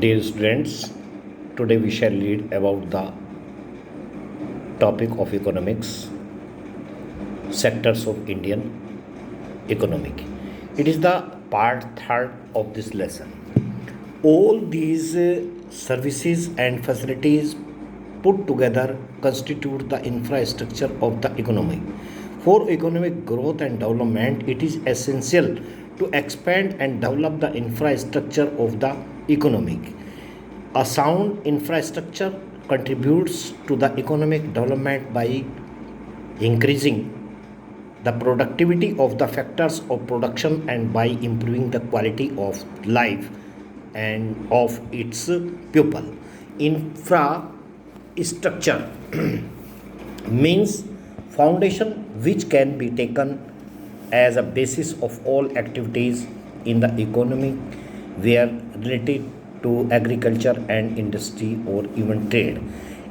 Dear students, today we shall read about the topic of economics, sectors of Indian economic. It is the part third of this lesson. All these services and facilities put together constitute the infrastructure of the economy. For economic growth and development, it is essential to expand and develop the infrastructure of the economic. A sound infrastructure contributes to the economic development by increasing the productivity of the factors of production and by improving the quality of life and of its people. Infrastructure means foundation which can be taken as a basis of all activities in the economy were related to agriculture and industry or even trade.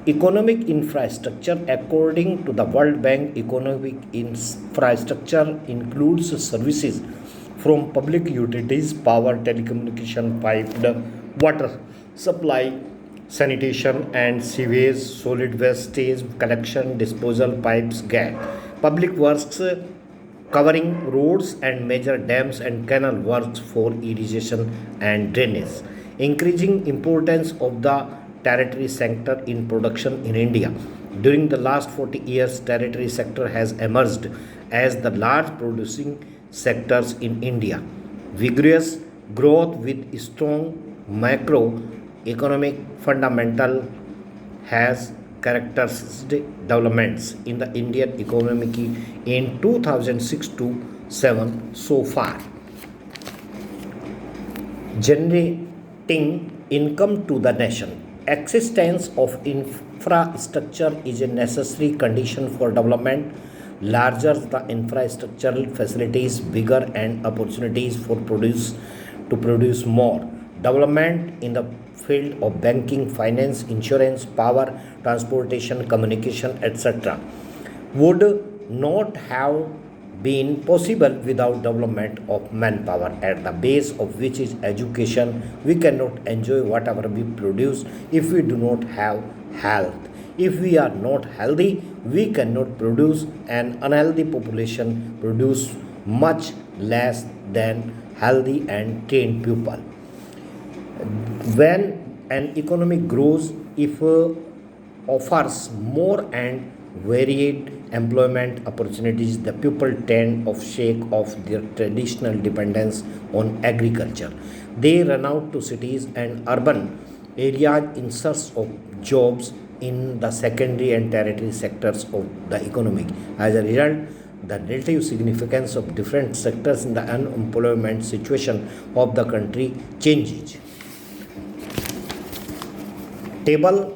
Economic infrastructure, according to the World Bank, economic infrastructure includes services from public utilities, power, telecommunication, piped water supply, sanitation and sewage, solid wastage collection, disposal pipes, gas, public works covering roads and major dams and canal works for irrigation and drainage. Increasing importance of the territory sector in production in India. During the last 40 years, territory sector has emerged as the large producing sectors in India. Vigorous growth with strong macro economic fundamental has characterized developments in the Indian economy in 2006 to 7 so far. Generating income to the nation. Existence of infrastructure is a necessary condition for development. Larger the infrastructural facilities, bigger and opportunities for produce more. Development in the field of banking, finance, insurance, power, transportation, communication, etc. would not have been possible without development of manpower, at the base of which is education. We cannot enjoy whatever we produce if we do not have health. If we are not healthy, we cannot produce. An unhealthy population produce much less than healthy and trained people. When an economy grows, if offers more and varied employment opportunities, the people tend of shake off their traditional dependence on agriculture. They run out to cities and urban areas in search of jobs in the secondary and tertiary sectors of the economy. As a result, the relative significance of different sectors in the unemployment situation of the country changes. Table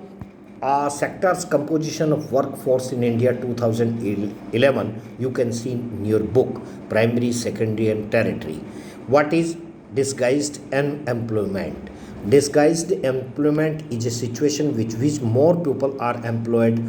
sectors composition of workforce in India 2011. You can see in your book primary, secondary, and tertiary. What is disguised unemployment? Disguised employment is a situation which more people are employed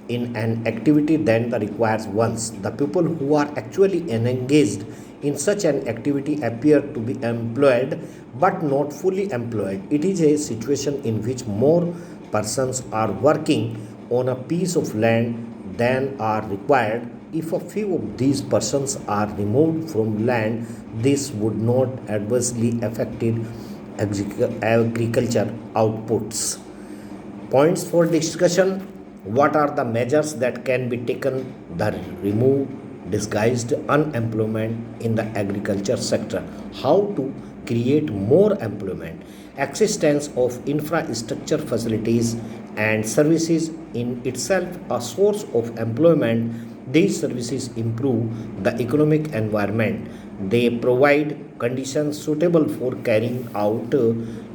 in an activity than the requires ones. The people who are actually engaged in such an activity appear to be employed but not fully employed. It is a situation in which more persons are working on a piece of land than are required. If a few of these persons are removed from land, this would not adversely affect agriculture outputs. Points for discussion. What are the measures that can be taken that remove disguised unemployment in the agriculture sector? How to create more employment? Existence of infrastructure facilities and services in itself a source of employment. These services improve the economic environment. They provide conditions suitable for carrying out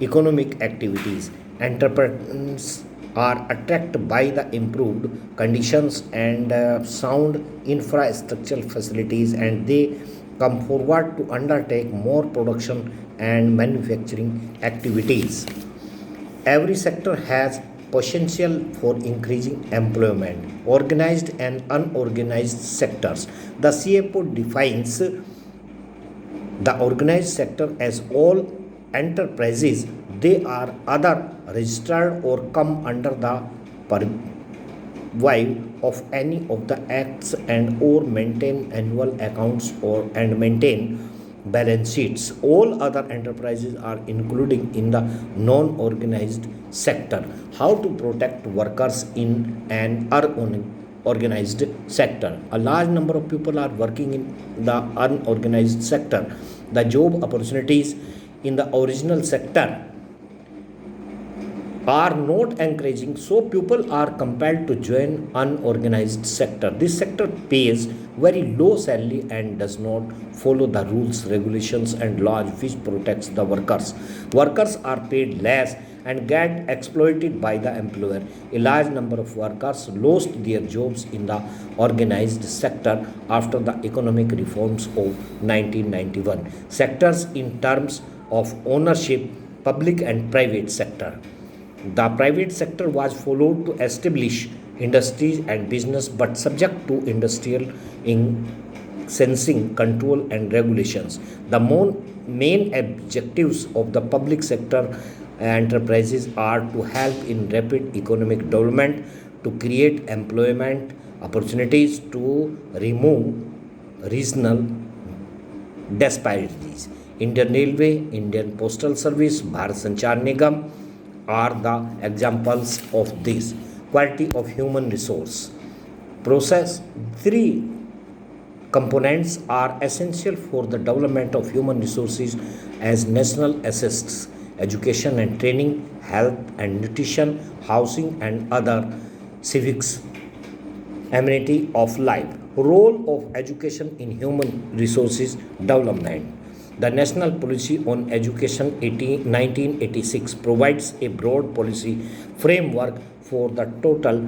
economic activities. Entrepreneurs are attracted by the improved conditions and sound infrastructural facilities, and they come forward to undertake more production and manufacturing activities. Every sector has potential for increasing employment. Organized and unorganized sectors. The CFO defines the organized sector as all enterprises They are other registered or come under the purview of any of the acts and or maintain annual accounts or and maintain balance sheets. All other enterprises are including in the non-organized sector. How to protect workers in an unorganized sector? A large number of people are working in the unorganized sector. The job opportunities in the original sector are not encouraging, so people are compelled to join unorganized sector. This sector pays very low salary and does not follow the rules, regulations and laws which protects the workers. Workers are paid less and get exploited by the employer. A large number of workers lost their jobs in the organized sector after the economic reforms of 1991. Sectors in terms of ownership, public and private sector. The private sector was followed to establish industries and business but subject to industrial sensing, control and regulations. The main objectives of the public sector enterprises are to help in rapid economic development, to create employment opportunities, to remove regional disparities. Indian Railway, Indian Postal Service, Bharat Sanchar Nigam are the examples of this. Quality of human resource. Process. Three components are essential for the development of human resources as national assets: education and training, health and nutrition, housing and other civics amenity of life. Role of education in human resources development. The National Policy on Education 1986 provides a broad policy framework for the total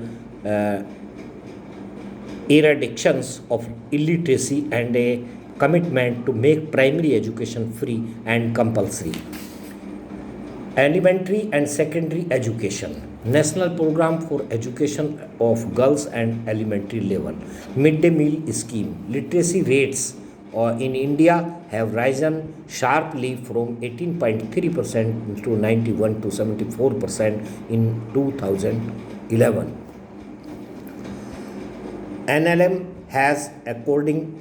eradications of illiteracy and a commitment to make primary education free and compulsory. Elementary and secondary education. National Program for Education of Girls and Elementary Level. Midday Meal Scheme. Literacy rates in India have risen sharply from 18.3% to 91 to 74% in 2011. NLM has according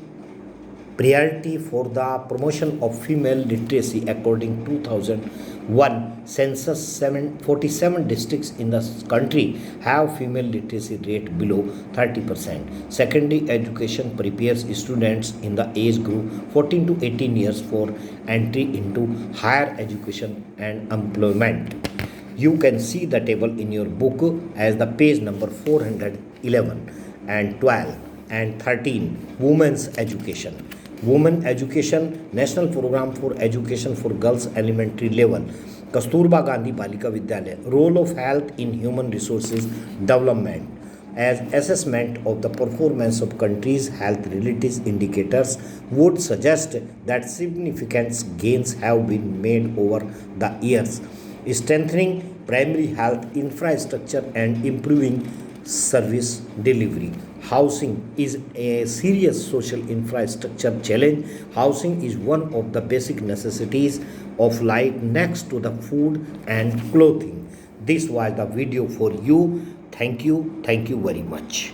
priority for the promotion of female literacy. According to 2001 census, 47 districts in the country have female literacy rate below 30%. Secondary education prepares students in the age group 14 to 18 years for entry into higher education and employment. You can see the table in your book as the page number 411 and 12 and 13. Women's education. Women education. National Program for Education for Girls Elementary Level. Kasturba Gandhi Balika Vidyalaya. Role of health in human resources development. As assessment of the performance of countries' health related indicators would suggest that significant gains have been made over the years. Strengthening primary health infrastructure and improving service delivery. Housing is a serious social infrastructure challenge. Housing is one of the basic necessities of life next to the food and clothing. This was the video for you. Thank you very much.